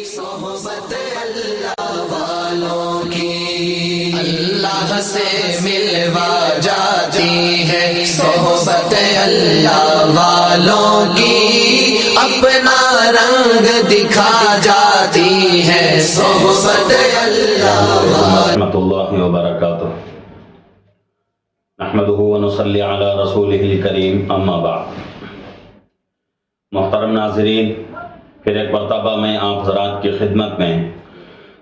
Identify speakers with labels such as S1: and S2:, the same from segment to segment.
S1: صحبت اللہ والوں کی اللہ سے ملوا جاتی ہے، صحبت اللہ والوں کی اپنا رنگ دکھا جاتی ہے، صحبت اللہ
S2: رحمۃ اللہ وبرکاتہ۔ نحمدہ ونصلی علی رسولہ الکریم، اما بعد۔ محترم ناظرین، پھر ایک مرتبہ میں آپ حضرات کی خدمت میں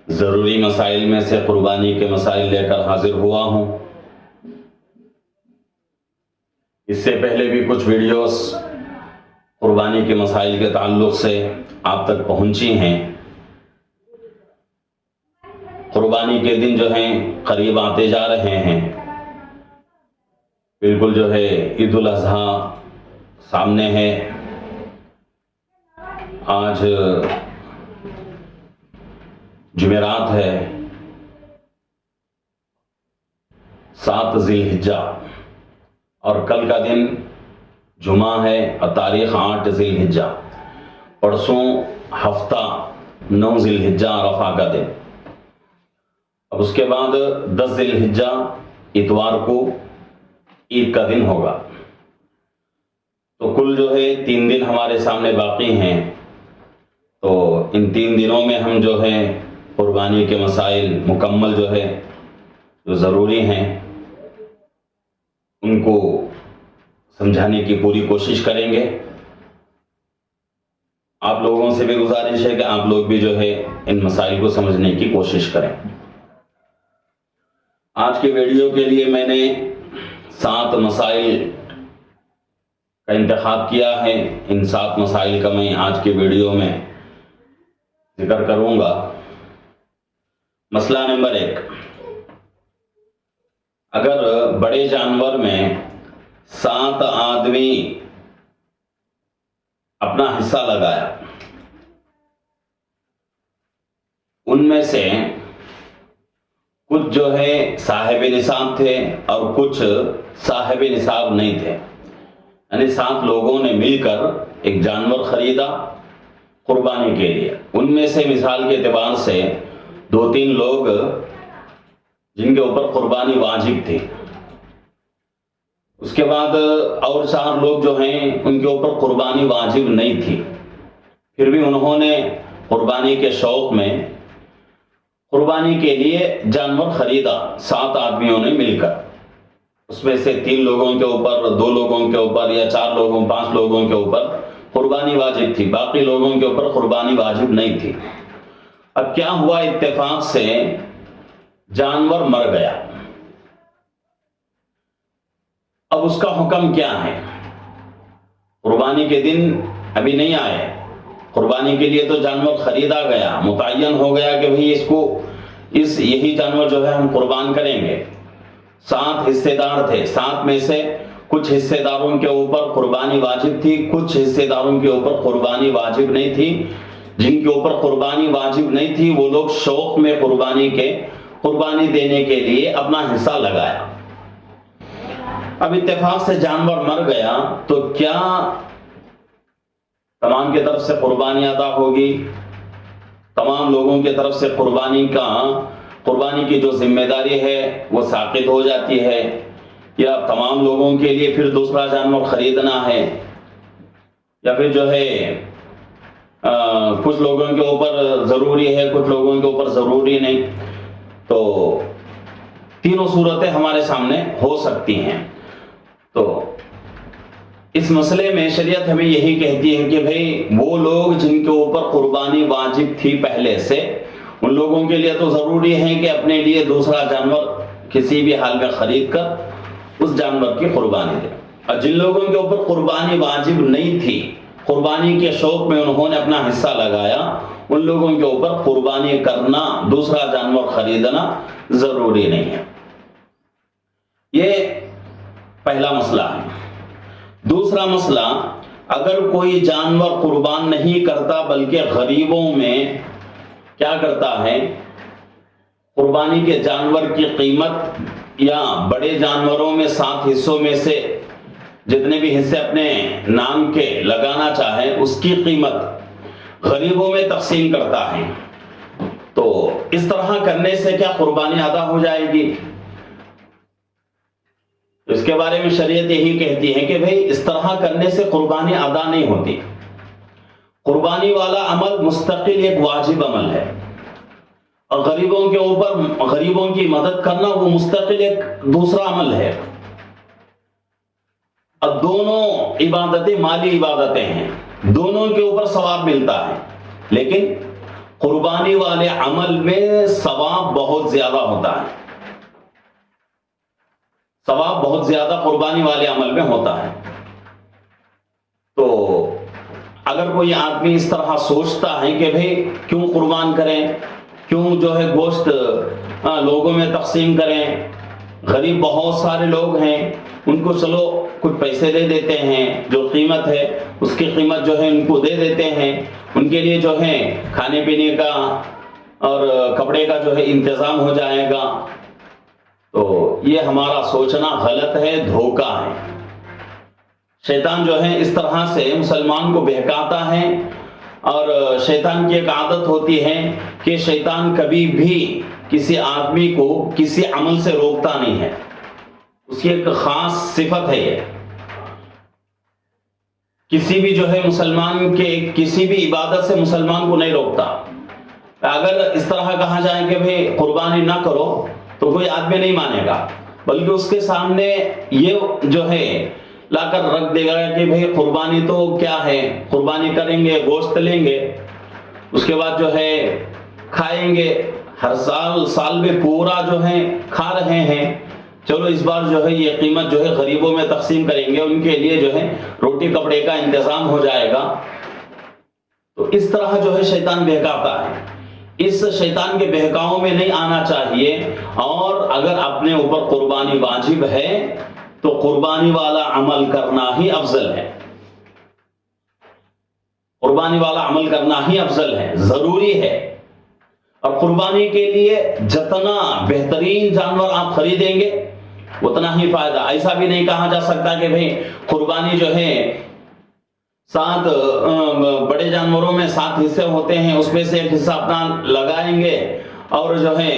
S2: ضروری مسائل میں سے قربانی کے مسائل لے کر حاضر ہوا ہوں۔ اس سے پہلے بھی کچھ ویڈیوز قربانی کے مسائل کے تعلق سے آپ تک پہنچی ہیں۔ قربانی کے دن جو ہیں قریب آتے جا رہے ہیں، بالکل جو ہے عید الاضحیٰ سامنے ہے۔ آج جمعرات ہے، 7 ذی الحجہ، اور کل کا دن جمعہ ہے اور تاریخ 8 ذی الحجہ۔ پرسوں ہفتہ 9 ذی الحجہ عرفہ کا دن۔ اب اس کے بعد 10 ذی الحجہ اتوار کو عید کا دن ہوگا۔ تو کل جو ہے 3 دن ہمارے سامنے باقی ہیں۔ تو ان 3 دنوں میں ہم جو ہے قربانی کے مسائل مکمل جو ہے جو ضروری ہیں ان کو سمجھانے کی پوری کوشش کریں گے۔ آپ لوگوں سے بھی گزارش ہے کہ آپ لوگ بھی جو ہے ان مسائل کو سمجھنے کی کوشش کریں۔ آج کے ویڈیو کے لیے میں نے 7 مسائل کا انتخاب کیا ہے۔ ان 7 مسائل کا میں آج کے ویڈیو میں ذکر کروں گا۔ مسئلہ نمبر 1، اگر بڑے جانور میں 7 آدمی اپنا حصہ لگایا، ان میں سے کچھ جو ہے صاحب نصاب تھے اور کچھ صاحب نصاب نہیں تھے، یعنی 7 لوگوں نے مل کر ایک جانور خریدا قربانی کے لیے۔ ان میں سے مثال کے اعتبار سے 2-3 لوگ جن کے اوپر قربانی واجب تھی، اس کے بعد اور 4 لوگ جو ہیں ان کے اوپر قربانی واجب نہیں تھی، پھر بھی انہوں نے قربانی کے شوق میں قربانی کے لیے جانور خریدا 7 آدمیوں نے مل کر۔ اس میں سے 3 لوگوں کے اوپر، 2 لوگوں کے اوپر یا 4 لوگوں 5 لوگوں کے اوپر قربانی واجب تھی، باقی لوگوں کے اوپر قربانی واجب نہیں تھی۔ اب کیا ہوا، اتفاق سے جانور مر گیا۔ اب اس کا حکم کیا ہے؟ قربانی کے دن ابھی نہیں آئے، قربانی کے لیے تو جانور خریدا گیا، متعین ہو گیا کہ بھئی یہی جانور جو ہے ہم قربان کریں گے۔ 7 حصے دار تھے، 7 میں سے کچھ حصے داروں کے اوپر قربانی واجب تھی، کچھ حصے داروں کے اوپر قربانی واجب نہیں تھی۔ جن کے اوپر قربانی واجب نہیں تھی وہ لوگ شوق میں قربانی دینے کے لیے اپنا حصہ لگایا۔ اب اتفاق سے جانور مر گیا تو کیا تمام کی طرف سے قربانی ادا ہوگی؟ تمام لوگوں کی طرف سے قربانی کی جو ذمہ داری ہے وہ ساقط ہو جاتی ہے، یا تمام لوگوں کے لیے پھر دوسرا جانور خریدنا ہے، یا پھر جو ہے کچھ لوگوں کے اوپر ضروری ہے کچھ لوگوں کے اوپر ضروری نہیں؟ تو تینوں صورتیں ہمارے سامنے ہو سکتی ہیں۔ تو اس مسئلے میں شریعت ہمیں یہی کہتی ہے کہ بھئی وہ لوگ جن کے اوپر قربانی واجب تھی پہلے سے، ان لوگوں کے لیے تو ضروری ہے کہ اپنے لیے دوسرا جانور کسی بھی حال میں خرید کر اس جانور کی قربانی دے۔ اور جن لوگوں کے اوپر قربانی واجب نہیں تھی، قربانی کے شوق میں انہوں نے اپنا حصہ لگایا، ان لوگوں کے اوپر قربانی کرنا، دوسرا جانور خریدنا ضروری نہیں ہے۔ یہ پہلا مسئلہ ہے۔ دوسرا مسئلہ، اگر کوئی جانور قربان نہیں کرتا بلکہ غریبوں میں کیا کرتا ہے، قربانی کے جانور کی قیمت یا بڑے جانوروں میں 7 حصوں میں سے جتنے بھی حصے اپنے نام کے لگانا چاہیں اس کی قیمت غریبوں میں تقسیم کرتا ہے، تو اس طرح کرنے سے کیا قربانی ادا ہو جائے گی؟ اس کے بارے میں شریعت یہی کہتی ہے کہ بھئی اس طرح کرنے سے قربانی ادا نہیں ہوتی۔ قربانی والا عمل مستقل ایک واجب عمل ہے، اور غریبوں کے اوپر غریبوں کی مدد کرنا وہ مستقل ایک دوسرا عمل ہے۔ اب دونوں عبادتیں مالی عبادتیں ہیں، دونوں کے اوپر ثواب ملتا ہے، لیکن قربانی والے عمل میں ثواب بہت زیادہ ہوتا ہے، ثواب بہت زیادہ قربانی والے عمل میں ہوتا ہے۔ تو اگر کوئی آدمی اس طرح سوچتا ہے کہ بھئی کیوں قربان کریں، کیوں جو ہے گوشت لوگوں میں تقسیم کریں، غریب بہت سارے لوگ ہیں، ان کو چلو کچھ پیسے دے دیتے ہیں، جو قیمت ہے اس کی قیمت جو ہے ان کو دے دیتے ہیں، ان کے لیے جو ہے کھانے پینے کا اور کپڑے کا جو ہے انتظام ہو جائے گا، تو یہ ہمارا سوچنا غلط ہے، دھوکہ ہے۔ شیطان جو ہے اس طرح سے مسلمان کو بہکاتا ہے، اور شیطان کی ایک عادت ہوتی ہے کہ شیطان کبھی بھی کسی آدمی کو کسی عمل سے روکتا نہیں ہے، اس کی ایک خاص صفت ہے یہ۔ کسی بھی جو ہے مسلمان کے کسی بھی عبادت سے مسلمان کو نہیں روکتا۔ اگر اس طرح کہا جائے کہ بھئی قربانی نہ کرو تو کوئی آدمی نہیں مانے گا، بلکہ اس کے سامنے یہ جو ہے لا کر رکھ دے گا کہ بھئی قربانی تو کیا ہے، قربانی کریں گے، گوشت لیں گے، اس کے بعد جو ہے کھائیں گے، ہر سال میں پورا جو ہے کھا رہے ہیں، چلو اس بار جو ہے یہ قیمت جو ہے غریبوں میں تقسیم کریں گے، ان کے لیے جو ہے روٹی کپڑے کا انتظام ہو جائے گا۔ تو اس طرح جو ہے شیطان بہکاتا ہے، اس شیطان کے بہکاؤ میں نہیں آنا چاہیے، اور اگر اپنے اوپر قربانی واجب ہے تو قربانی والا عمل کرنا ہی افضل ہے، قربانی والا عمل کرنا ہی افضل ہے، ضروری ہے۔ اور قربانی کے لیے جتنا بہترین جانور آپ خریدیں گے اتنا ہی فائدہ۔ ایسا بھی نہیں کہا جا سکتا کہ بھئی قربانی جو ہے 7 بڑے جانوروں میں 7 حصے ہوتے ہیں، اس میں سے ایک حصہ اپنا لگائیں گے اور جو ہے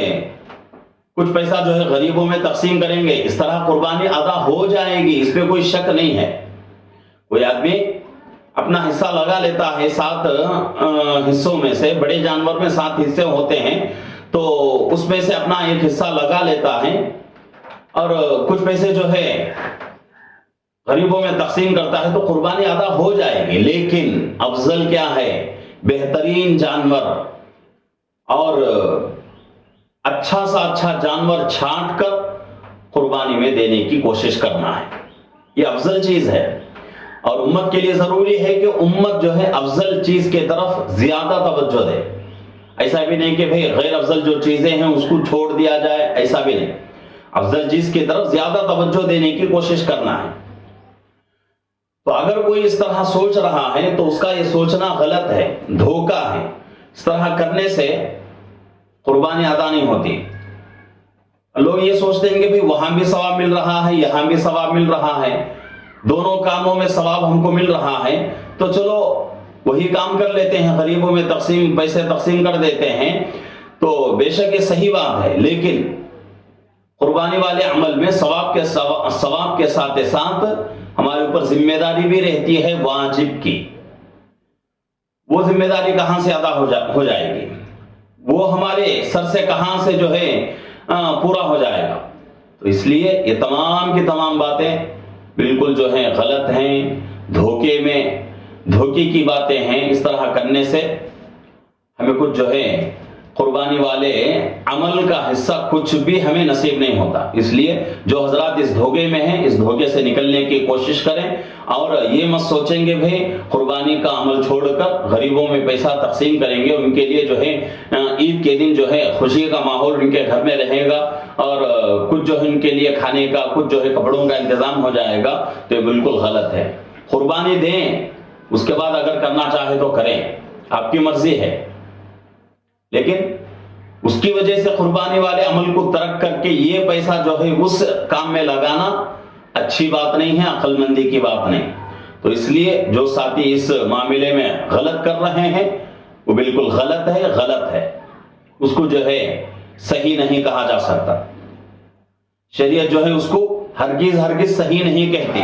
S2: کچھ پیسہ جو ہے غریبوں میں تقسیم کریں گے، اس طرح قربانی ادا ہو جائے گی، اس پہ کوئی شک نہیں ہے۔ کوئی آدمی اپنا حصہ لگا لیتا ہے 7 حصوں میں سے، بڑے جانور میں 7 حصے ہوتے ہیں، تو اس میں سے اپنا ایک حصہ لگا لیتا ہے اور کچھ پیسے جو ہے غریبوں میں تقسیم کرتا ہے، تو قربانی ادا ہو جائے گی۔ لیکن افضل کیا ہے؟ بہترین جانور اور اچھا سا اچھا جانور چھانٹ کر قربانی میں دینے کی کوشش کرنا ہے، یہ افضل چیز ہے۔ اور امت کے لیے ضروری ہے کہ امت جو ہے افضل چیز کے طرف زیادہ توجہ دے۔ ایسا بھی نہیں کہ بھئی غیر افضل جو چیزیں ہیں اس کو چھوڑ دیا جائے، ایسا بھی نہیں، افضل چیز کی طرف زیادہ توجہ دینے کی کوشش کرنا ہے۔ تو اگر کوئی اس طرح سوچ رہا ہے تو اس کا یہ سوچنا غلط ہے، دھوکہ ہے۔ اس طرح کرنے سے قربانی ادا نہیں ہوتی۔ لوگ یہ سوچتے ہیں کہ بھئی وہاں بھی ثواب مل رہا ہے، یہاں بھی ثواب مل رہا ہے، دونوں کاموں میں ثواب ہم کو مل رہا ہے، تو چلو وہی کام کر لیتے ہیں، غریبوں میں پیسے تقسیم کر دیتے ہیں۔ تو بے شک یہ صحیح بات ہے، لیکن قربانی والے عمل میں ثواب کے ساتھ ساتھ ہمارے اوپر ذمہ داری بھی رہتی ہے واجب کی۔ وہ ذمہ داری کہاں سے ادا ہو جائے گی؟ وہ ہمارے سر سے کہاں سے جو ہے پورا ہو جائے گا؟ تو اس لیے یہ تمام کی تمام باتیں بالکل جو ہیں غلط ہیں، دھوکے کی باتیں ہیں۔ اس طرح کرنے سے ہمیں کچھ جو ہے قربانی والے عمل کا حصہ کچھ بھی ہمیں نصیب نہیں ہوتا۔ اس لیے جو حضرات اس دھوکے میں ہیں، اس دھوکے سے نکلنے کی کوشش کریں، اور یہ مت سوچیں گے بھئی قربانی کا عمل چھوڑ کر غریبوں میں پیسہ تقسیم کریں گے، ان کے لیے جو ہے عید کے دن جو ہے خوشی کا ماحول ان کے گھر میں رہے گا، اور کچھ جو ہے ان کے لیے کھانے کا، کچھ جو ہے کپڑوں کا انتظام ہو جائے گا، تو یہ بالکل غلط ہے۔ قربانی دیں، اس کے بعد اگر کرنا چاہے تو کریں، آپ کی مرضی ہے، لیکن اس کی وجہ سے قربانی والے عمل کو ترک کر کے یہ پیسہ جو ہے اس کام میں لگانا اچھی بات نہیں ہے، عقل مندی کی بات نہیں. تو اس لیے جو ساتھی اس معاملے میں غلط کر رہے ہیں وہ بالکل غلط ہے، اس کو جو ہے صحیح نہیں کہا جا سکتا. شریعت جو ہے اس کو ہرگز صحیح نہیں کہتی.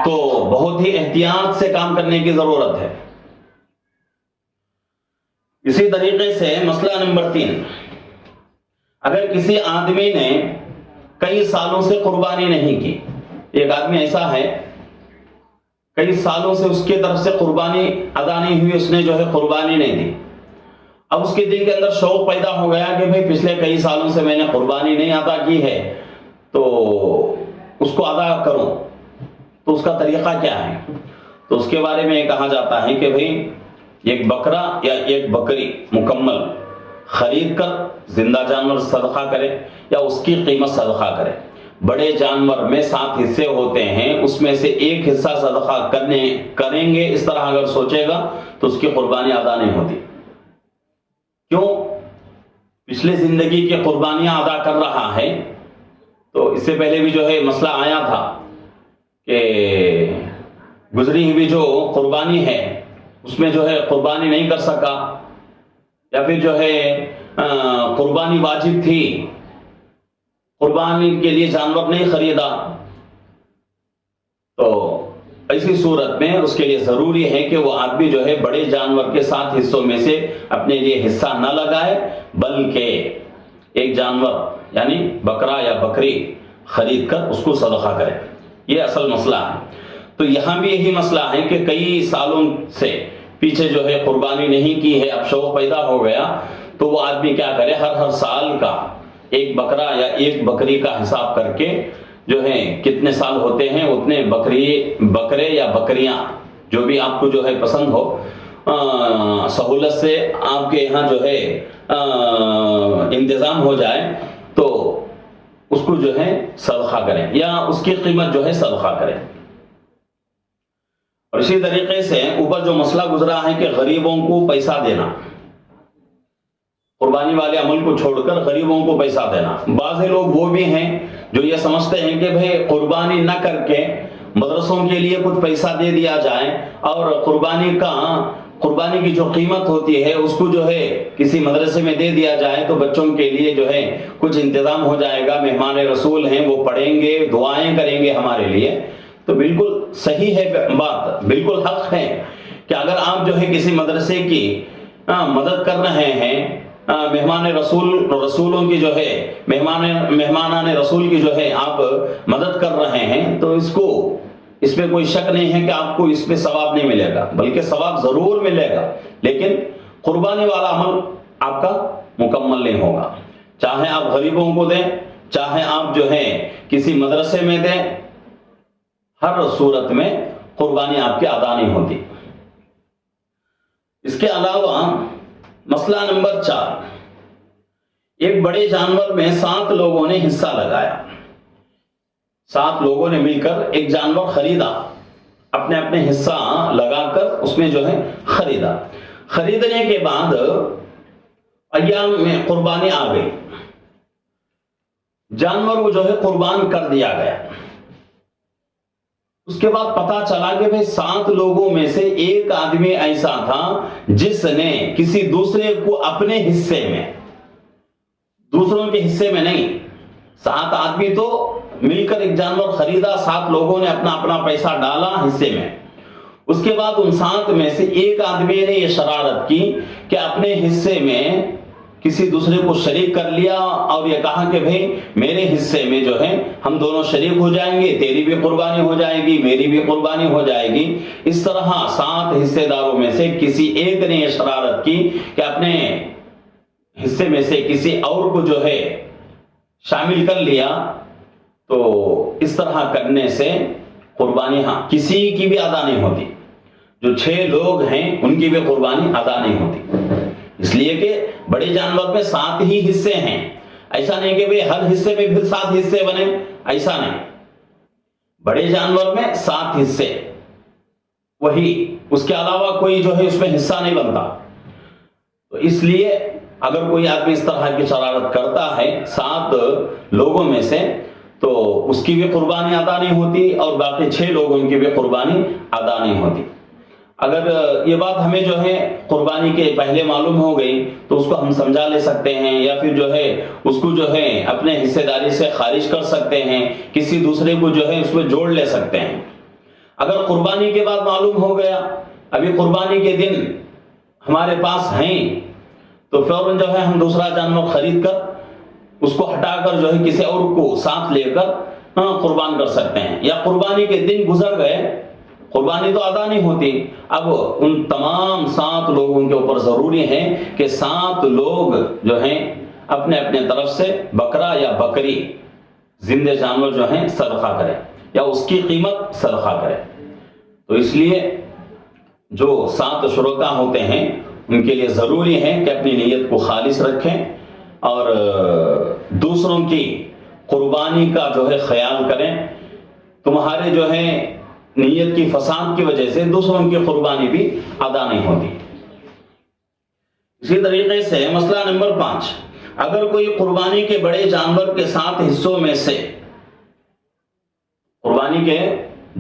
S2: تو بہت ہی احتیاط سے کام کرنے کی ضرورت ہے. اسی طریقے سے مسئلہ نمبر 3، اگر کسی آدمی نے کئی سالوں سے قربانی نہیں کی، ایک آدمی ایسا ہے کئی سالوں سے اس کی طرف سے قربانی ادا نہیں ہوئی، اس نے جو ہے قربانی نہیں دی. اب اس کے دل کے اندر شوق پیدا ہو گیا کہ بھئی پچھلے کئی سالوں سے میں نے قربانی نہیں ادا کی ہے تو اس کو ادا کروں. تو اس کا طریقہ کیا ہے؟ تو اس کے بارے میں یہ کہا جاتا ہے کہ بھئی ایک بکرا یا ایک بکری مکمل خرید کر زندہ جانور صدقہ کرے یا اس کی قیمت صدقہ کرے. بڑے جانور میں 7 حصے ہوتے ہیں، اس میں سے ایک حصہ صدقہ کریں گے، اس طرح اگر سوچے گا تو اس کی قربانی ادا نہیں ہوتی. کیوں؟ پچھلے زندگی کی قربانیاں ادا کر رہا ہے. تو اس سے پہلے بھی جو ہے مسئلہ آیا تھا کہ گزری ہوئی جو قربانی ہے اس میں جو ہے قربانی نہیں کر سکا، یا پھر جو ہے قربانی واجب تھی، قربانی کے لیے جانور نہیں خریدا. تو ایسی صورت میں اس کے لیے ضروری ہے کہ وہ آدمی جو ہے بڑے جانور کے 7 حصوں میں سے اپنے لیے حصہ نہ لگائے، بلکہ ایک جانور یعنی بکرا یا بکری خرید کر اس کو صدقہ کرے. یہ اصل مسئلہ ہے. تو یہاں بھی یہی مسئلہ ہے کہ کئی سالوں سے پیچھے جو ہے قربانی نہیں کی ہے، اب شوق پیدا ہو گیا تو وہ آدمی کیا کرے، ہر سال کا ایک بکرا یا ایک بکری کا حساب کر کے جو ہے کتنے سال ہوتے ہیں اتنے بکرے یا بکریاں جو بھی آپ کو جو ہے پسند ہو، سہولت سے آپ کے یہاں جو ہے انتظام ہو جائے تو اس کو جو ہے صدقہ کریں یا اس کی قیمت جو ہے صدقہ کریں. اور اسی طریقے سے اوپر جو مسئلہ گزرا ہے کہ غریبوں کو پیسہ دینا، قربانی والے عمل کو چھوڑ کر غریبوں کو پیسہ دینا. بعض لوگ وہ بھی ہیں جو یہ سمجھتے ہیں کہ بھئی قربانی نہ کر کے مدرسوں کے لیے کچھ پیسہ دے دیا جائے اور قربانی کی جو قیمت ہوتی ہے اس کو جو ہے کسی مدرسے میں دے دیا جائے تو بچوں کے لیے جو ہے کچھ انتظام ہو جائے گا، مہمان رسول ہیں وہ پڑھیں گے، دعائیں کریں گے ہمارے لیے. تو بالکل صحیح ہے بات، بالکل حق ہے کہ اگر آپ جو ہے کسی مدرسے کی مدد کر رہے ہیں، رسولوں کی جو ہے مہمانان رسول کی جو ہے آپ مدد کر رہے ہیں، تو اس میں کوئی شک نہیں ہے کہ آپ کو اس پہ ثواب نہیں ملے گا، بلکہ ثواب ضرور ملے گا، لیکن قربانی والا عمل آپ کا مکمل نہیں ہوگا. چاہے آپ غریبوں کو دیں، چاہے آپ جو ہے کسی مدرسے میں دیں، ہر صورت میں قربانی آپ کی ادا نہیں ہوتی. اس کے علاوہ مسئلہ نمبر 4، ایک بڑے جانور میں 7 لوگوں نے حصہ لگایا، 7 لوگوں نے مل کر ایک جانور خریدا، اپنے اپنے حصہ لگا کر اس میں جو ہے خریدا. خریدنے کے بعد ایام میں قربانی آ گئی، جانور کو جو ہے قربان کر دیا گیا. اس کے بعد پتا چلا کہ 7 لوگوں میں سے ایک آدمی ایسا تھا جس نے کسی دوسرے کو اپنے حصے میں، دوسروں کے حصے میں نہیں، 7 آدمی تو مل کر ایک جانور خریدا، 7 لوگوں نے اپنا اپنا پیسہ ڈالا حصے میں. اس کے بعد ان 7 میں سے ایک آدمی نے یہ شرارت کی کہ اپنے حصے میں کسی دوسرے کو شریک کر لیا اور یہ کہا کہ بھئی میرے حصے میں جو ہے ہم دونوں شریک ہو جائیں گے، تیری بھی قربانی ہو جائے گی، میری بھی قربانی ہو جائے گی. اس طرح 7 حصے داروں میں سے کسی ایک نے یہ شرارت کی کہ اپنے حصے میں سے کسی اور کو جو ہے شامل کر لیا. تو اس طرح کرنے سے قربانی کسی کی بھی ادا نہیں ہوتی، جو 6 لوگ ہیں ان کی بھی قربانی ادا نہیں ہوتی، اس لیے کہ بڑے جانور میں 7 ہی حصے ہیں. ایسا نہیں کہ بھئی ہر حصے میں پھر 7 حصے بنے، ایسا نہیں. بڑے جانور میں 7 حصے، وہی اس کے علاوہ کوئی جو ہے اس میں حصہ نہیں بنتا. تو اس لیے اگر کوئی آدمی اس طرح کی شرارت کرتا ہے 7 لوگوں میں سے، تو اس کی بھی قربانی ادا نہیں ہوتی اور باقی 6 لوگوں کی بھی قربانی ادا نہیں ہوتی۔ اگر یہ بات ہمیں جو ہے قربانی کے پہلے معلوم ہو گئی تو اس کو ہم سمجھا لے سکتے ہیں، یا پھر جو ہے اس کو جو ہے اپنے حصے داری سے خارج کر سکتے ہیں، کسی دوسرے کو جو ہے اس میں جوڑ لے سکتے ہیں۔ اگر قربانی کے بعد معلوم ہو گیا ابھی قربانی کے دن ہمارے پاس ہیں، تو فوراً جو ہے ہم دوسرا جانور خرید کر اس کو ہٹا کر جو ہے کسی اور کو ساتھ لے کر قربان کر سکتے ہیں۔ یا قربانی کے دن گزر گئے، قربانی تو ادا نہیں ہوتی، اب ان تمام 7 لوگوں کے اوپر ضروری ہے کہ 7 لوگ جو ہیں اپنے اپنے طرف سے بکرا یا بکری زندہ جانور جو ہیں صدقہ کریں یا اس کی قیمت صدقہ کریں۔ تو اس لیے جو 7 شرکا ہوتے ہیں ان کے لیے ضروری ہے کہ اپنی نیت کو خالص رکھیں اور دوسروں کی قربانی کا جو ہے خیال کریں۔ تمہارے جو ہے نیت کی فساد کی وجہ سے دوسروں کی قربانی بھی ادا نہیں ہوتی۔ اسی طریقے سے مسئلہ نمبر 5، اگر کوئی قربانی کے بڑے جانور کے 7 حصوں میں سے، قربانی کے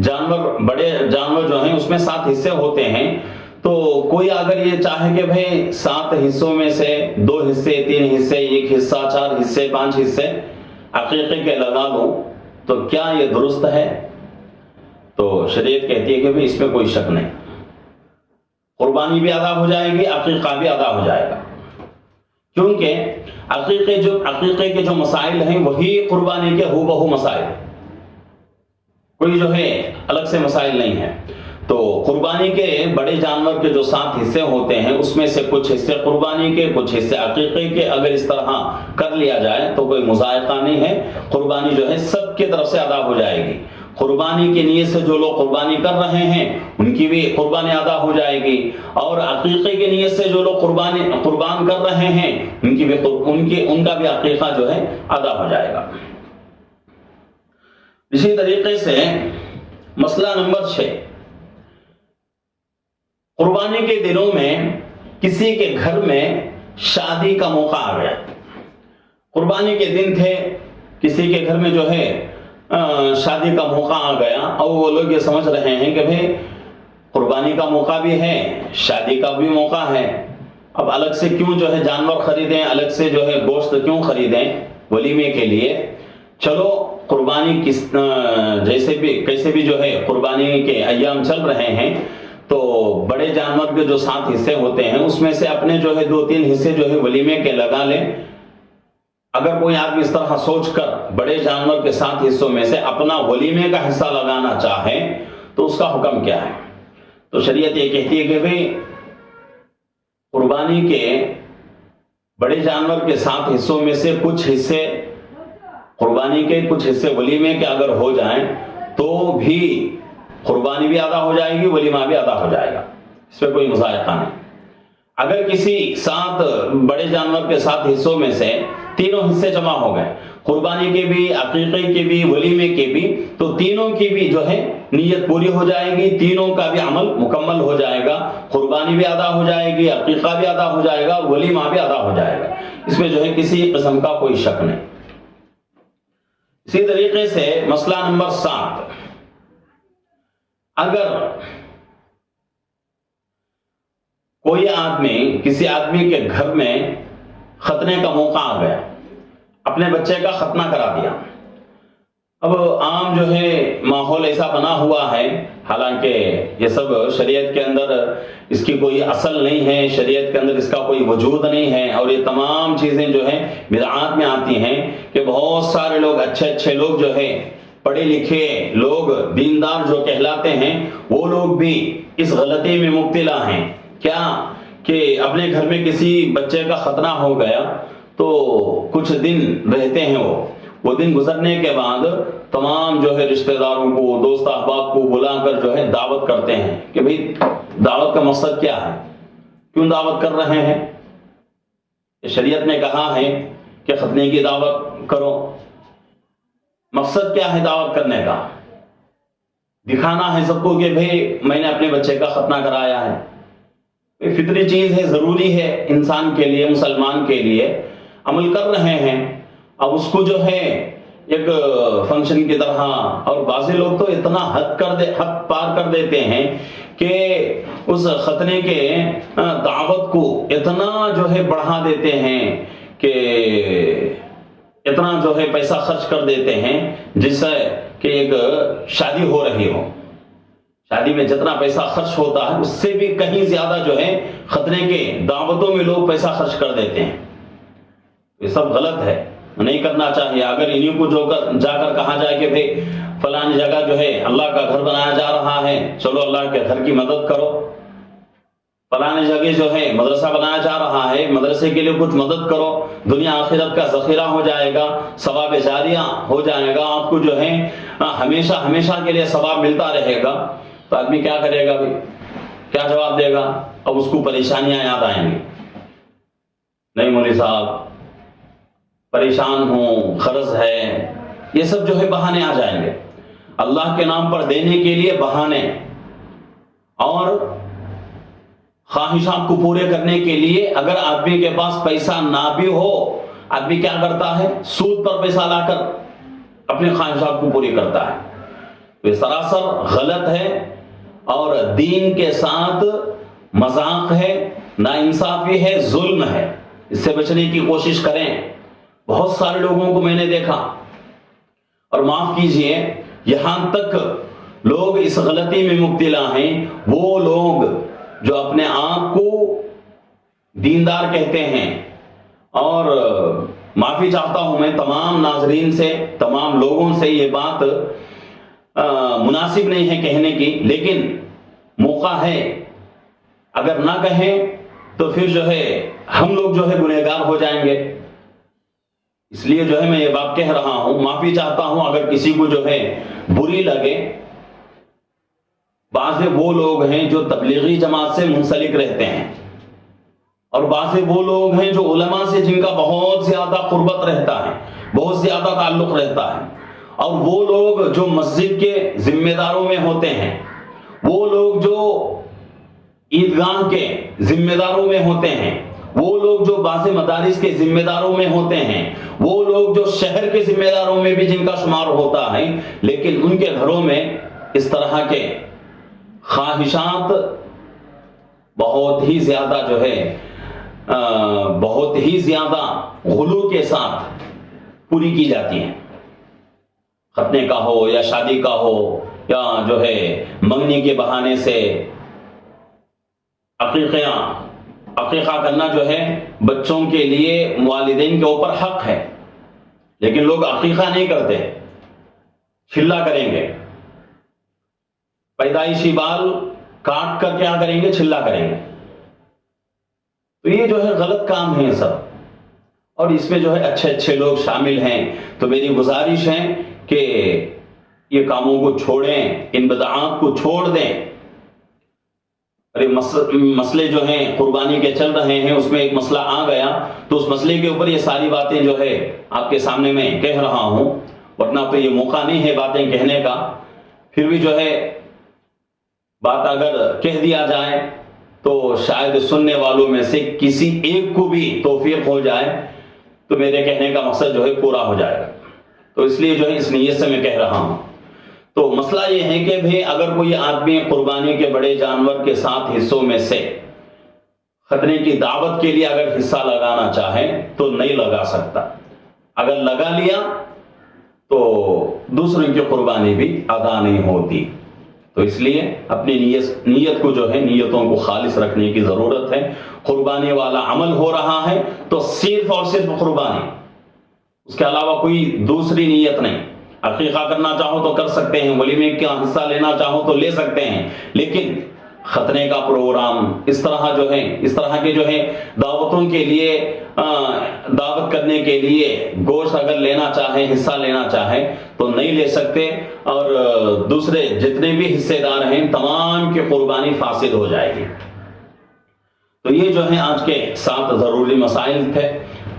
S2: جانور بڑے جانور جو ہیں اس میں 7 حصے ہوتے ہیں، تو کوئی اگر یہ چاہے کہ بھئی 7 حصوں میں سے 2 حصے، 3 حصے، 1 حصہ، 4 حصے، 5 حصے عقیقے کے لگا لو، تو کیا یہ درست ہے؟ تو شریعت کہتی ہے کہ بھئی اس میں کوئی شک نہیں، قربانی بھی ادا ہو جائے گی، عقیقہ بھی ادا ہو جائے گا، کیونکہ عقیقے کے جو مسائل ہیں وہی قربانی کے ہو بہو مسائل، کوئی جو ہے الگ سے مسائل نہیں ہے۔ تو قربانی کے بڑے جانور کے جو 7 حصے ہوتے ہیں اس میں سے کچھ حصے قربانی کے، کچھ حصے عقیقے کے، اگر اس طرح کر لیا جائے تو کوئی مضائقہ نہیں ہے، قربانی جو ہے سب کی طرف سے ادا ہو جائے گی۔ قربانی کی نیت سے جو لوگ قربانی کر رہے ہیں ان کی بھی قربانی ادا ہو جائے گی، اور عقیقے کی نیت سے جو لوگ قربان کر رہے ہیں ان کا بھی عقیقہ جو ہے ادا ہو جائے گا۔ اسی طریقے سے مسئلہ نمبر 6، قربانی کے دنوں میں کسی کے گھر میں شادی کا موقع آ گیا، قربانی کے دن تھے، کسی کے گھر میں جو ہے شادی کا موقع آ گیا، اور وہ لوگ یہ سمجھ رہے ہیں کہ بھئی قربانی کا موقع بھی ہے، شادی کا بھی موقع ہے، اب الگ سے کیوں جو ہے جانور خریدیں، الگ سے جو ہے گوشت کیوں خریدیں ولیمے کے لیے، چلو قربانی کیسے بھی جو ہے قربانی کے ایام چل رہے ہیں، تو بڑے جانور کے جو 7 حصے ہوتے ہیں اس میں سے اپنے جو ہے 2-3 حصے جو ہے ولیمے کے لگا لیں۔ اگر کوئی آدمی اس طرح سوچ کر بڑے جانور کے 7 حصوں میں سے اپنا ولیمے کا حصہ لگانا چاہے تو اس کا حکم کیا ہے؟ تو شریعت یہ کہتی ہے کہ بھئی قربانی کے بڑے جانور کے 7 حصوں میں سے کچھ حصے قربانی کے، کچھ حصے ولیمے کے اگر ہو جائیں تو بھی قربانی بھی ادا ہو جائے گی، ولیمہ بھی ادا ہو جائے گا، اس پہ کوئی مضائقہ نہیں۔ اگر کسی 7 بڑے جانور کے 7 حصوں میں سے تینوں حصے جمع ہو گئے، قربانی کے بھی، عقیقے کے بھی، ولیمے کے بھی، تو تینوں کی بھی جو ہے نیت پوری ہو جائے گی، تینوں کا بھی عمل مکمل ہو جائے گا، قربانی بھی ادا ہو جائے گی، عقیقہ بھی ادا ہو جائے گا، ولیمہ بھی ادا ہو جائے گا، اس میں جو ہے کسی قسم کا کوئی شک نہیں۔ اسی طریقے سے مسئلہ نمبر 7، اگر کوئی آدمی کسی آدمی کے گھر میں ختنے کا موقع آ گیا، اپنے بچے کا ختنہ کرا دیا، اب عام جو ہے ماحول ایسا بنا ہوا ہے، حالانکہ یہ سب شریعت کے اندر اس کی کوئی اصل نہیں ہے، شریعت کے اندر اس کا کوئی وجود نہیں ہے، اور یہ تمام چیزیں جو ہیں بدعات میں آتی ہیں کہ بہت سارے لوگ، اچھے لوگ جو ہے، پڑھے لکھے لوگ، دیندار جو کہلاتے ہیں، وہ لوگ بھی اس غلطی میں مبتلا ہیں، کیا کہ اپنے گھر میں کسی بچے کا ختنہ ہو گیا تو کچھ دن رہتے ہیں، وہ دن گزرنے کے بعد تمام جو ہے رشتہ داروں کو، دوست احباب کو بلا کر جو ہے دعوت کرتے ہیں کہ بھئی دعوت کا مقصد کیا ہے، کیوں دعوت کر رہے ہیں؟ شریعت نے کہا ہے کہ ختنے کی دعوت کرو، مقصد کیا ہے دعوت کرنے کا؟ دکھانا ہے سب کو کہ بھئی میں نے اپنے بچے کا ختنہ کرایا ہے، فطری چیز ہے، ضروری ہے انسان کے لیے، مسلمان کے لیے، عمل کر رہے ہیں، اب اس کو جو ہے ایک فنکشن کی طرح، اور بعض لوگ تو اتنا حد پار کر دیتے ہیں کہ اس ختنے کے دعوت کو اتنا جو ہے بڑھا دیتے ہیں کہ اتنا جو ہے پیسہ خرچ کر دیتے ہیں جس سے کہ ایک شادی ہو رہی ہو، شادی میں جتنا پیسہ خرچ ہوتا ہے اس سے بھی کہیں زیادہ جو ہے ختنے کے دعوتوں میں لوگ پیسہ خرچ کر دیتے ہیں. یہ سب غلط ہے، نہیں کرنا چاہیے. اگر انہیں کو جا کر کہا جائے کہ بھئی فلانی جگہ جو ہے اللہ کا گھر بنایا جا رہا ہے، چلو اللہ کے گھر کی مدد کرو، فلانی جگہ جو ہے مدرسہ بنایا جا رہا ہے، مدرسے کے لیے کچھ مدد کرو، دنیا آخرت کا ذخیرہ ہو جائے گا، ثواب جاریہ ہو جائے گا، آپ کو جو ہے ہمیشہ کے لیے ثواب ملتا رہے گا، تو آدمی کیا کرے گا بھائی؟ کیا جواب دے گا؟ اب اس کو پریشانیاں یاد آئیں گی. نہیں مولوی صاحب پریشان ہوں، قرض ہے، یہ سب جو ہے بہانے آ جائیں گے. اللہ کے نام پر دینے کے لیے بہانے اور خواہشات کو پورے کرنے کے لیے اگر آدمی کے پاس پیسہ نہ بھی ہو، آدمی کیا کرتا ہے؟ سود پر پیسہ لا کر اپنی خواہشات کو پوری کرتا ہے. تو یہ سراسر غلط ہے اور دین کے ساتھ مذاق ہے، ناانصافی ہے، ظلم ہے. اس سے بچنے کی کوشش کریں. بہت سارے لوگوں کو میں نے دیکھا، اور معاف کیجئے یہاں تک لوگ اس غلطی میں مبتلا ہیں، وہ لوگ جو اپنے آپ کو دیندار کہتے ہیں، اور معافی چاہتا ہوں میں تمام ناظرین سے، تمام لوگوں سے، یہ بات مناسب نہیں ہے کہنے کی، لیکن موقع ہے، اگر نہ کہیں تو پھر جو ہے ہم لوگ جو ہے گنہگار ہو جائیں گے. اس لیے جو ہے میں یہ بات کہہ رہا ہوں، معافی چاہتا ہوں اگر کسی کو جو ہے بری لگے. بعض وہ لوگ ہیں جو تبلیغی جماعت سے منسلک رہتے ہیں، اور بعض وہ لوگ ہیں جو علماء سے جن کا بہت زیادہ قربت رہتا ہے، بہت زیادہ تعلق رہتا ہے، اور وہ لوگ جو مسجد کے ذمہ داروں میں ہوتے ہیں، وہ لوگ جو عیدگاہ کے ذمہ داروں میں ہوتے ہیں، وہ لوگ جو بعض مدارس کے ذمہ داروں میں ہوتے ہیں، وہ لوگ جو شہر کے ذمہ داروں میں بھی جن کا شمار ہوتا ہے، لیکن ان کے گھروں میں اس طرح کے خواہشات بہت ہی زیادہ جو ہے بہت ہی زیادہ غلو کے ساتھ پوری کی جاتی ہیں. ختنے کا ہو یا شادی کا ہو یا جو ہے منگنی کے بہانے سے. عقیقہ کرنا جو ہے بچوں کے لیے والدین کے اوپر حق ہے، لیکن لوگ عقیقہ نہیں کرتے، چلا کریں گے. پیدائشی بال کاٹ کر کیا کریں گے؟ چلا کریں گے. تو یہ جو ہے غلط کام ہے سب، اور اس میں جو ہے اچھے لوگ شامل ہیں. تو میری گزارش ہے کہ یہ کاموں کو چھوڑیں، ان بدعات کو چھوڑ دیں. اور مسئلے جو ہیں قربانی کے چل رہے ہیں، اس میں ایک مسئلہ آ گیا تو اس مسئلے کے اوپر یہ ساری باتیں جو ہے آپ کے سامنے میں کہہ رہا ہوں، ورنہ تو یہ موقع نہیں ہے باتیں کہنے کا. پھر بھی جو ہے بات اگر کہہ دیا جائے تو شاید سننے والوں میں سے کسی ایک کو بھی توفیق ہو جائے تو میرے کہنے کا مقصد جو ہے پورا ہو جائے گا. تو اس لیے جو ہے اس نیت سے میں کہہ رہا ہوں. تو مسئلہ یہ ہے کہ بھی اگر کوئی آدمی قربانی کے بڑے جانور کے 7 حصوں میں سے ختنے کی دعوت کے لیے اگر حصہ لگانا چاہے تو نہیں لگا سکتا. اگر لگا لیا تو دوسروں کی قربانی بھی ادا نہیں ہوتی. تو اس لیے اپنی نیت کو جو ہے نیتوں کو خالص رکھنے کی ضرورت ہے. قربانی والا عمل ہو رہا ہے تو صرف اور صرف قربانی، اس کے علاوہ کوئی دوسری نیت نہیں. عقیقہ کرنا چاہو تو کر سکتے ہیں، ولیمے کا حصہ لینا چاہو تو لے سکتے ہیں، لیکن ختنے کا پروگرام اس طرح کے جو ہے دعوتوں کے لیے دعوت کرنے کے لیے گوشت اگر لینا چاہے، حصہ لینا چاہے تو نہیں لے سکتے، اور دوسرے جتنے بھی حصے دار ہیں تمام کی قربانی فاسد ہو جائے گی. تو یہ جو ہے آج کے 7 ضروری مسائل تھے،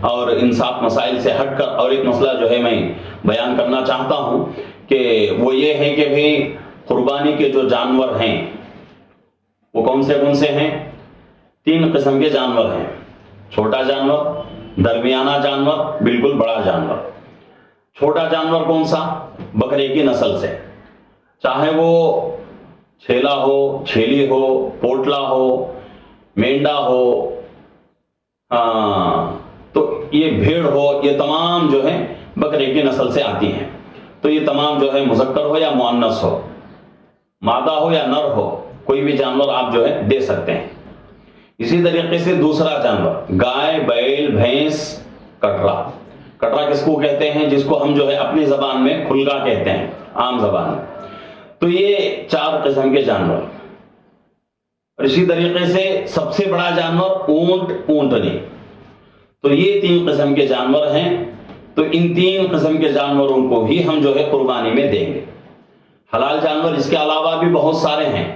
S2: اور ان 7 مسائل سے ہٹ کر اور ایک مسئلہ جو ہے میں بیان کرنا چاہتا ہوں کہ وہ یہ ہے کہ بھی قربانی کے جو جانور ہیں وہ کون سے ہیں؟ 3 قسم کے جانور ہیں: چھوٹا جانور، درمیانہ جانور، بالکل بڑا جانور. چھوٹا جانور کون سا؟ بکرے کی نسل سے، چاہے وہ چھیلا ہو، چھیلی ہو، پوٹلا ہو، مینڈا ہو، تو یہ بھیڑ ہو، یہ تمام جو ہے بکرے کی نسل سے آتی ہیں. تو یہ تمام جو ہے مذکر ہو یا مؤنث ہو، مادہ ہو یا نر ہو، کوئی بھی جانور آپ جو ہے دے سکتے ہیں. اسی طریقے سے دوسرا جانور گائے، بیل، بھینس، کٹرا. کٹرا کس کو کہتے ہیں؟ جس کو ہم جو ہے اپنی زبان میں کھلگا کہتے ہیں، عام زبان میں. تو یہ 4 قسم کے جانور. اور اسی طریقے سے سب سے بڑا جانور اونٹ، اونٹنی. تو یہ 3 قسم کے جانور ہیں. تو ان 3 قسم کے جانوروں کو ہی ہم جو ہے قربانی میں دیں گے. حلال جانور اس کے علاوہ بھی بہت سارے ہیں،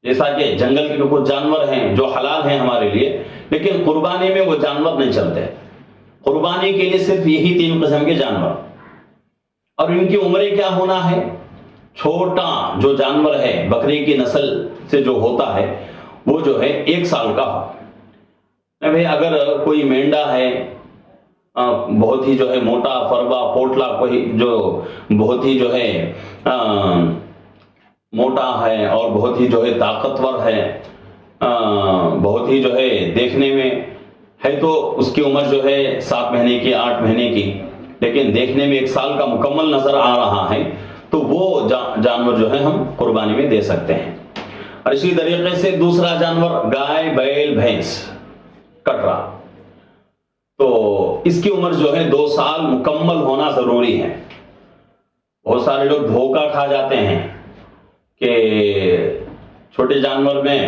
S2: جیسا کہ جنگل کے کچھ جانور ہیں جو حلال ہیں ہمارے لیے، لیکن قربانی میں وہ جانور نہیں چلتے. قربانی کے لیے صرف یہی 3 قسم کے جانور. اور ان کی عمریں کیا ہونا ہے؟ چھوٹا جو جانور ہے بکری کی نسل سے جو ہوتا ہے وہ جو ہے 1 سال کا ہو. بھئی اگر کوئی مینڈا ہے بہت ہی جو ہے موٹا فربا، پوٹلا کوئی جو بہت ہی جو ہے موٹا ہے اور بہت ہی جو ہے طاقتور ہے، بہت ہی جو ہے دیکھنے میں ہے، تو اس کی عمر جو ہے 7 مہینے کی، 8 مہینے کی، لیکن دیکھنے میں 1 سال کا مکمل نظر آ رہا ہے، تو وہ جانور جو ہے ہم قربانی میں دے سکتے ہیں. اور اسی طریقے سے دوسرا جانور گائے، بیل، بھینس، کٹرا. تو اس کی عمر جو ہے 2 سال مکمل ہونا ضروری ہے. بہت سارے لوگ دھوکہ کھا جاتے ہیں کہ چھوٹے جانور میں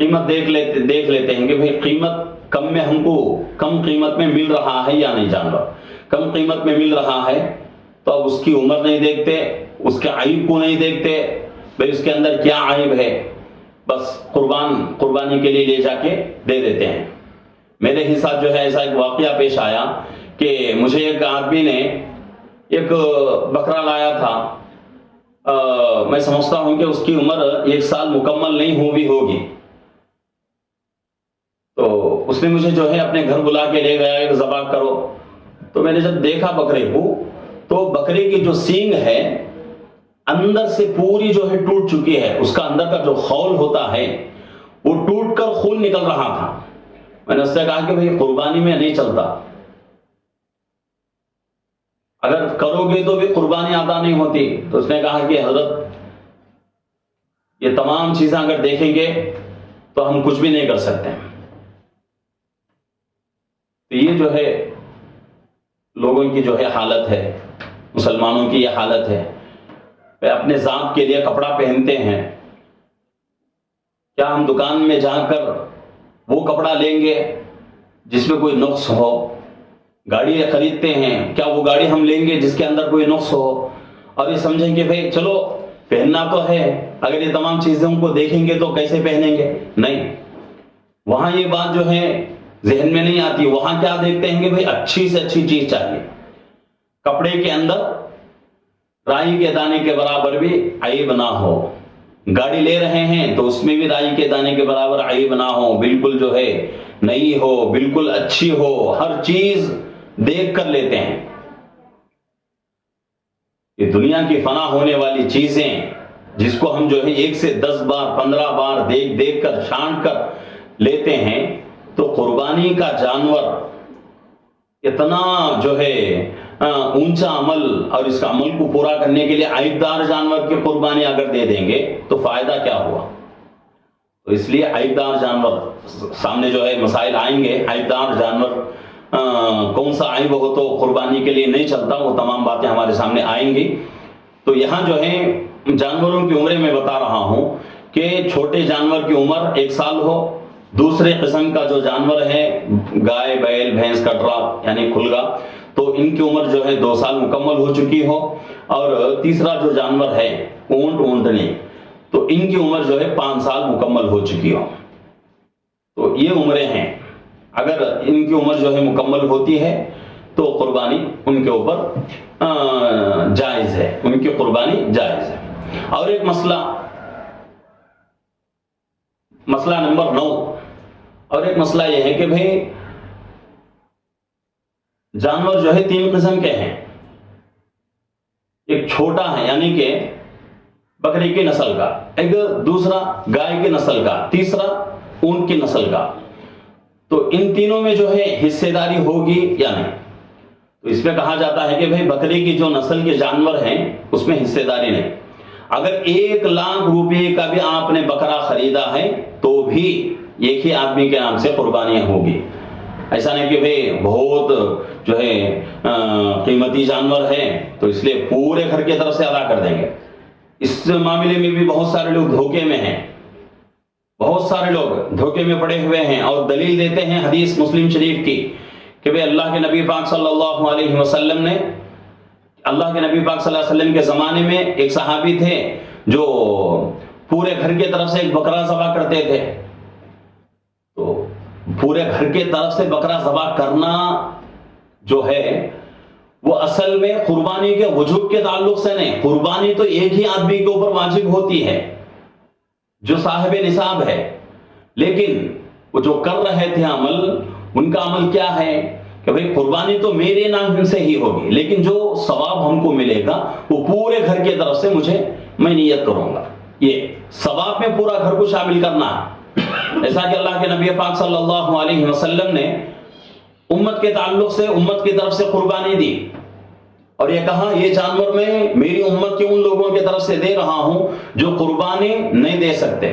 S2: قیمت دیکھ لیتے ہیں کہ بھئی قیمت کم میں ہم کو کم قیمت میں مل رہا ہے یا نہیں. جانور کم قیمت میں مل رہا ہے تو اب اس کی عمر نہیں دیکھتے، اس کے عیب کو نہیں دیکھتے، بھئی اس کے اندر کیا عیب ہے، بس قربانی کے لیے لے جا کے دے دیتے ہیں. میرے ہی ساتھ جو ہے ایسا ایک واقعہ پیش آیا کہ مجھے ایک آدمی نے ایک بکرا لایا تھا. میں سمجھتا ہوں کہ اس کی عمر 1 سال مکمل نہیں ہوگی. تو اس نے مجھے جو ہے اپنے گھر بلا کے لے گیا کہ ذبح کرو. تو میں نے جب دیکھا بکرے کو، تو بکرے کی جو سینگ ہے اندر سے پوری جو ہے ٹوٹ چکی ہے. اس کا اندر کا جو خول ہوتا ہے وہ ٹوٹ کر خون نکل رہا تھا. میں نے اس سے کہا کہ بھئی قربانی میں نہیں چلتا، اگر کرو گے تو بھی قربانی ادا نہیں ہوتی. تو اس نے کہا کہ حضرت یہ تمام چیزیں اگر دیکھیں گے تو ہم کچھ بھی نہیں کر سکتے. تو یہ جو ہے لوگوں کی جو ہے حالت ہے، مسلمانوں کی یہ حالت ہے. وہ اپنے ذات کے لیے کپڑا پہنتے ہیں، کیا ہم دکان میں جا کر وہ کپڑا لیں گے جس میں کوئی نقص ہو؟ گاڑی خریدتے ہیں، کیا وہ گاڑی ہم لیں گے جس کے اندر کوئی نقص ہو اور یہ سمجھیں کہ بھئی چلو پہننا تو ہے، اگر یہ تمام چیزوں کو دیکھیں گے تو کیسے پہنیں گے؟ نہیں، وہاں یہ بات جو ہے ذہن میں نہیں آتی. وہاں کیا دیکھتے ہیں کہ بھئی اچھی سے اچھی چیز چاہیے. کپڑے کے اندر رائی کے دانے کے برابر بھی عیب نہ ہو. گاڑی لے رہے ہیں تو اس میں بھی رائی کے دانے کے برابر عیب نہ ہو، بالکل جو ہے نئی ہو، بالکل اچھی ہو، ہر چیز دیکھ کر لیتے ہیں. یہ دنیا کی فنا ہونے والی چیزیں جس کو ہم جو ہے 1 سے 10 بار 15 بار دیکھ کر چھانٹ کر لیتے ہیں، تو قربانی کا جانور اتنا جو ہے اونچا عمل، اور اس کا عمل کو پورا کرنے کے لیے عیبدار جانور کی قربانی اگر دے دیں گے تو فائدہ کیا ہوا؟ تو اس لیے عیبدار جانور سامنے جو ہے مسائل آئیں گے. عیبدار جانور کون سا عیب ہو تو قربانی کے لیے نہیں چلتا، وہ تمام باتیں ہمارے سامنے آئیں گی. تو یہاں جو ہے جانوروں کی عمریں میں بتا رہا ہوں کہ چھوٹے جانور کی عمر 1 سال ہو، دوسرے قسم کا جو جانور ہے گائے، بیل، بھینس، کٹرا یعنی کھلگا، تو ان کی عمر جو ہے 2 سال مکمل ہو چکی ہو. اور تیسرا جو جانور ہے اونٹ، اونٹنی، تو ان کی عمر جو ہے 5 سال مکمل ہو چکی ہو. تو یہ عمریں ہیں. اگر ان کی عمر جو ہے مکمل ہوتی ہے تو قربانی ان کے اوپر جائز ہے، ان کی قربانی جائز ہے. اور ایک مسئلہ نمبر 9، اور ایک مسئلہ یہ ہے کہ بھئی جانور جو ہے 3 قسم کے ہیں. ایک چھوٹا ہے یعنی کہ بکری کی نسل کا، ایک دوسرا گائے کی نسل کا، تیسرا اونٹ کی نسل کا. تو ان تینوں میں جو ہے حصے داری ہوگی یا نہیں؟ تو اس میں کہا جاتا ہے کہ بھئی بکری کی جو نسل کے جانور ہیں اس میں حصے داری نہیں. اگر 1 لاکھ روپے کا بھی آپ نے بکرا خریدا ہے تو بھی ایک ہی آدمی کے نام سے قربانیاں ہوگی. ایسا نہیں کہ بھئی بہت جو ہے قیمتی جانور ہے تو اس لیے پورے گھر کی طرف سے ادا کر دیں گے. اس معاملے میں بھی بہت سارے لوگ دھوکے میں ہیں، بہت سارے لوگ دھوکے میں پڑے ہوئے ہیں اور دلیل دیتے ہیں حدیث مسلم شریف کی کہ بھئی اللہ کے نبی پاک صلی اللہ علیہ وسلم نے، اللہ کے نبی پاک صلی اللہ علیہ وسلم کے زمانے میں ایک صحابی تھے جو پورے گھر کی طرف سے ایک بکرا ذبح کرتے تھے. تو پورے گھر کی طرف سے بکرا ذبح کرنا جو ہے وہ اصل میں قربانی کے وجوب کے تعلق سے نہیں. قربانی تو ایک ہی آدمی کے اوپر واجب ہوتی ہے جو صاحب نصاب ہے، لیکن وہ جو کر رہے تھے عمل، ان کا عمل کیا ہے کہ بھئی قربانی تو میرے نام سے ہی ہوگی لیکن جو ثواب ہم کو ملے گا وہ پورے گھر کی طرف سے میں نیت کروں گا. یہ ثواب میں پورا گھر کو شامل کرنا ہے. ایسا کہ اللہ کے نبی پاک صلی اللہ علیہ وسلم نے امت کے تعلق سے امت کی طرف سے قربانی دی اور یہ کہا یہ جانور میں میری امت کے ان لوگوں کی طرف سے دے رہا ہوں جو قربانی نہیں دے سکتے.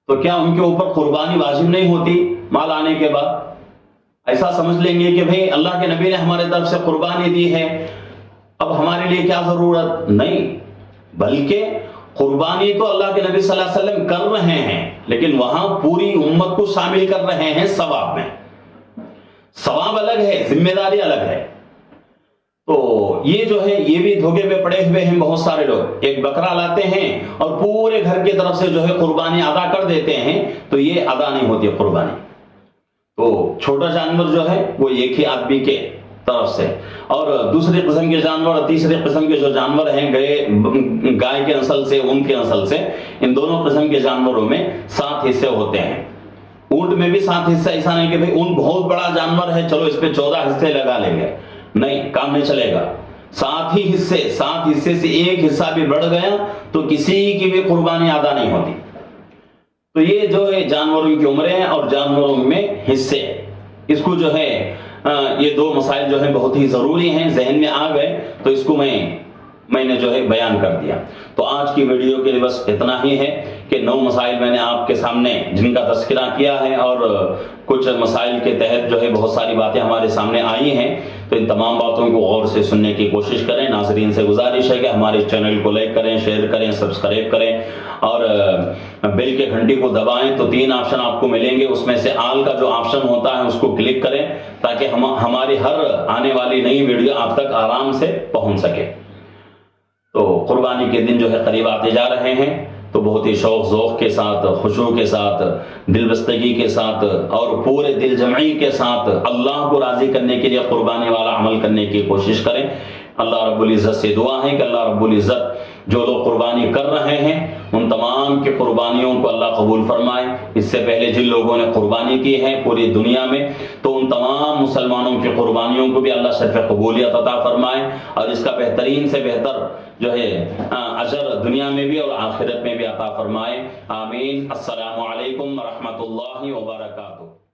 S2: تو کیا ان کے اوپر قربانی واجب نہیں ہوتی مال آنے کے بعد؟ ایسا سمجھ لیں گے کہ بھئی اللہ کے نبی نے ہمارے طرف سے قربانی دی ہے اب ہمارے لیے کیا ضرورت؟ نہیں، بلکہ قربانی تو اللہ کے نبی صلی اللہ علیہ وسلم کر رہے ہیں لیکن وہاں پوری امت کو شامل کر رہے ہیں ثواب میں. ثواب الگ ہے، ذمہ داری الگ ہے. تو یہ جو ہے یہ بھی دھوکے میں پڑے ہوئے ہیں بہت سارے لوگ. ایک بکرا لاتے ہیں اور پورے گھر کی طرف سے جو ہے قربانی ادا کر دیتے ہیں تو یہ ادا نہیں ہوتی قربانی. تو چھوٹا جانور جو ہے وہ ایک ہی آدمی کے طرف سے، اور دوسری قسم کے جانور، تیسری قسم کے جو جانور ہیں گائے کے نسل سے، اونٹ کے نسل سے، ان دونوں قسم کے جانوروں میں 7 حصے ہوتے ہیں. اونٹ میں بھی 7 حصے. ایسا نہیں کہ بھئی اونٹ بہت بڑا جانور ہے چلو اس پہ 14 حصے لگا لیں گے، نہیں، کام نہیں چلے گا. 7 ہی حصے، 7 حصے سے ایک حصہ بھی بڑھ گیا تو کسی کی بھی قربانی ادا نہیں ہوتی. تو یہ جو ہے جانوروں کی عمریں اور جانوروں میں حصے، اس کو جو ہے یہ 2 مسائل جو ہیں بہت ہی ضروری ہیں، ذہن میں آ گئے تو اس کو میں نے جو ہے بیان کر دیا. تو آج کی ویڈیو کے لیے بس اتنا ہی ہے کہ 9 مسائل میں نے آپ کے سامنے جن کا تذکرہ کیا ہے اور کچھ مسائل کے تحت جو ہے بہت ساری باتیں ہمارے سامنے آئی ہیں. تو ان تمام باتوں کو غور سے سننے کی کوشش کریں. ناظرین سے گزارش ہے کہ ہمارے چینل کو لائک کریں، شیئر کریں، سبسکرائب کریں اور بیل کے گھنٹی کو دبائیں تو 3 آپشن آپ کو ملیں گے. اس میں سے آل کا جو آپشن ہوتا ہے اس کو کلک کریں تاکہ ہماری ہر آنے والی نئی ویڈیو آپ تک آرام سے پہنچ سکے. تو قربانی کے دن جو ہے قریب آتے جا رہے ہیں تو بہت ہی شوق ذوق کے ساتھ، خشوع کے ساتھ، دل بستگی کے ساتھ اور پورے دل جمعی کے ساتھ اللہ کو راضی کرنے کے لیے قربانی والا عمل کرنے کی کوشش کریں. اللہ رب العزت سے دعا ہے کہ اللہ رب العزت جو لوگ قربانی کر رہے ہیں ان تمام کی قربانیوں کو اللہ قبول فرمائے. اس سے پہلے جن لوگوں نے قربانی کی ہے پوری دنیا میں تو ان تمام مسلمانوں کی قربانیوں کو بھی اللہ شرف قبولیت عطا فرمائے اور اس کا بہترین سے بہتر جو ہے اجر دنیا میں بھی اور آخرت میں بھی عطا فرمائے. آمین. السلام علیکم ورحمۃ اللہ وبرکاتہ.